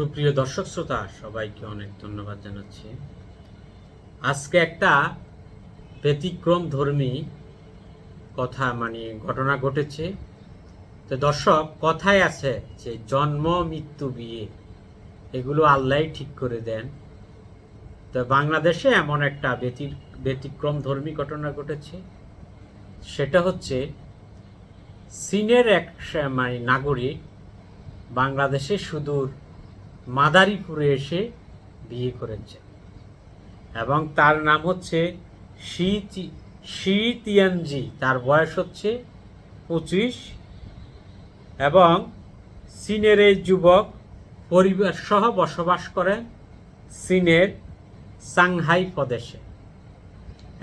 সুপ্রিয় দর্শক শ্রোতা সবাইকে অনেক ধন্যবাদ জানাচ্ছি। আজকে একটা ব্যতিক্রম ধর্মী ঘটনা ঘটেছে। তো দর্শক, কথায় আছে যে জন্ম মৃত্যু বিয়ে এগুলো আল্লাহ ঠিক করে দেন। তো বাংলাদেশে এমন একটা ব্যতিক্রম ধর্মী ঘটনা ঘটেছে। সেটা হচ্ছে চীনের এক নাগরিক বাংলাদেশে সুদূর মাদারীপুরে এসে বিয়ে করেছে এবং তার নাম হচ্ছে শি তিয়ানজি। তার বয়স হচ্ছে 25 এবং চীনের এই যুবক পরিবার সহ বসবাস করেন চীনের সাংহাই প্রদেশে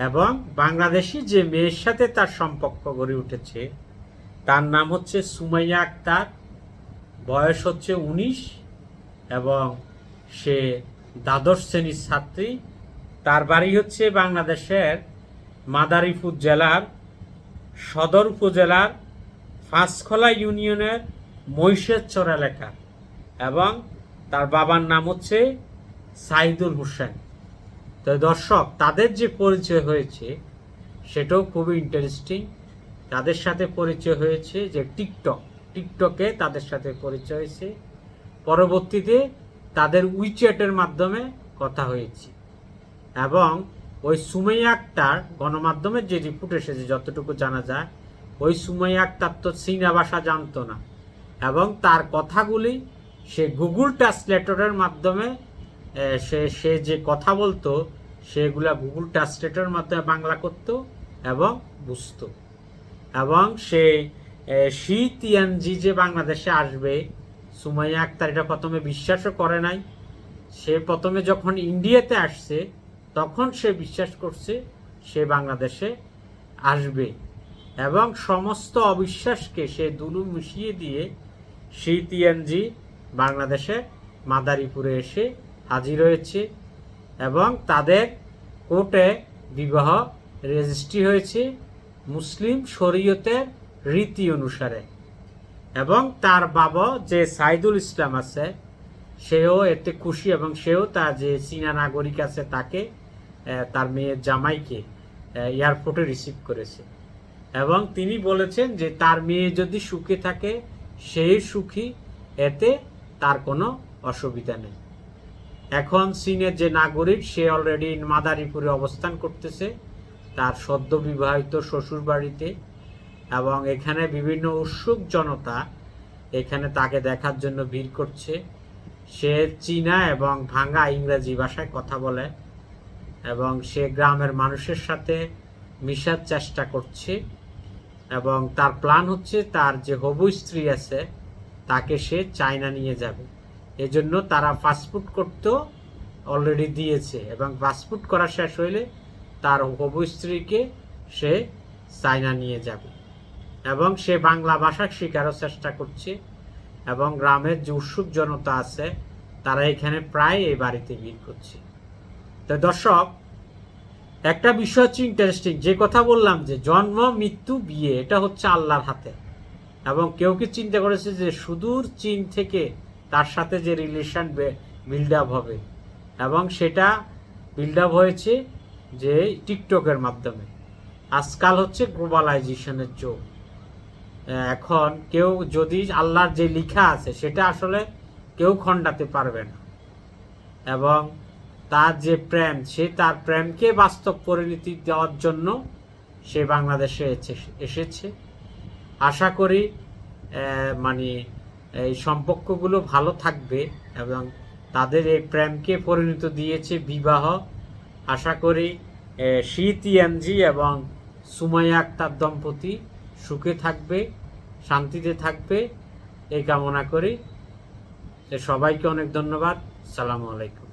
এবং বাংলাদেশি যে মেয়ের সাথে তার সম্পর্ক গড়ে উঠেছে তার নাম হচ্ছে সুমাইয়া আক্তার। বয়স হচ্ছে 19 এবং সে দ্বাদশ শ্রেণীর ছাত্রী। তার বাড়ি হচ্ছে বাংলাদেশের মাদারীপুর জেলার সদর উপজেলার পাঁচখলা ইউনিয়নের মহিষেরচর এলাকা এবং তার বাবার নাম হচ্ছে সাইদুল হোসেন। তো দর্শক, তাদের যে পরিচয় হয়েছে সেটাও খুবই ইন্টারেস্টিং। তাদের সাথে পরিচয় হয়েছে যে টিকটকে তাদের সাথে পরিচয় হয়েছে। পরবর্তীতে তাদের উইচ্যাটের মাধ্যমে কথা হয়েছে এবং ওই সুমাইয়া আক্তার গণমাধ্যমের যে রিপোর্ট এসেছে যতটুকু জানা যায়, ওই সুমাইয়া আক্তার তো চীনা ভাষা জানতো না এবং তার কথাগুলি সে গুগল ট্রান্সলেটরের মাধ্যমে সে যে কথা বলতো সেগুলা গুগল ট্রান্সলেটরের মাধ্যমে বাংলা করত এবং বুঝত। এবং সে শি তিয়ানজি যে বাংলাদেশে আসবে, সুমাইয়া আক্তার এটা প্রথমে বিশ্বাসও করে নাই। সে প্রথমে যখন ইন্ডিয়াতে আসছে তখন সে বিশ্বাস করছে সে বাংলাদেশে আসবে এবং সমস্ত অবিশ্বাসকে সে দুলু মিশিয়ে দিয়ে শি তিয়ানজি বাংলাদেশে মাদারীপুরে এসে হাজির হয়েছে এবং তাদের কোর্টে বিবাহ রেজিস্ট্রি হয়েছে মুসলিম শরীয়তের রীতি অনুসারে এবং তার বাবা যে সাইদুল ইসলাম আছে সেও এতে খুশি এবং সেও তার যে চীনা নাগরিক আছে তাকে তার মেয়ের জামাইকে এয়ারপোর্টে রিসিভ করেছে এবং তিনি বলেছেন যে তার মেয়ে যদি সুখে থাকে সেই সুখী, এতে তার কোনো অসুবিধা নেই। এখন চীনের যে নাগরিক সে অলরেডি মাদারীপুরে অবস্থান করতেছে তার সদ্য বিবাহিত শ্বশুর বাড়িতে এবং এখানে বিভিন্ন উৎসুক জনতা এখানে তাকে দেখার জন্য ভিড় করছে। সে চীনা এবং ভাঙা ইংরেজি ভাষায় কথা বলে এবং সে গ্রামের মানুষের সাথে মিশার চেষ্টা করছে এবং তার প্ল্যান হচ্ছে তার যে হবু স্ত্রী আছে তাকে সে চায়না নিয়ে যাবে। এজন্য তারা পাসপোর্ট করতেও অলরেডি দিয়েছে এবং পাসপোর্ট করা শেষ হইলে তার হবু স্ত্রীকে সে চায়না নিয়ে যাবে এবং সে বাংলা ভাষা শেখারও চেষ্টা করছে এবং গ্রামের যে উৎসুক জনতা আছে তারা এখানে প্রায় এই বাড়িতে ভিড় করছে। তো দর্শক, একটা বিষয় হচ্ছে ইন্টারেস্টিং, যে কথা বললাম যে জন্ম মৃত্যু বিয়ে এটা হচ্ছে আল্লাহর হাতে এবং কেউ কি চিন্তা করেছে যে সুদূর চীন থেকে তার সাথে যে রিলেশন বিল্ড আপ হবে এবং সেটা বিল্ড আপ হয়েছে যে টিকটকের মাধ্যমে। আজকাল হচ্ছে গ্লোবালাইজেশনের যুগ। এখন কেউ যদি আল্লাহর যে লেখা আছে সেটা আসলে কেউ খণ্ডাতে পারবে না এবং তার যে প্রেম সে তার প্রেমকে বাস্তব পরিণতি দেওয়ার জন্য সে বাংলাদেশে এসেছে। আশা করি এই সম্পর্কগুলো ভালো থাকবে এবং তাদের এই প্রেমকে পরিণত দিয়েছে বিবাহ। আশা করি শি তিয়ানজি এবং সুমাইয়া আক্তার দম্পতি সুখে থাকবে, শান্তিতে থাকবে এই কামনা করি। সবাইকে অনেক ধন্যবাদ। আসসালামু আলাইকুম।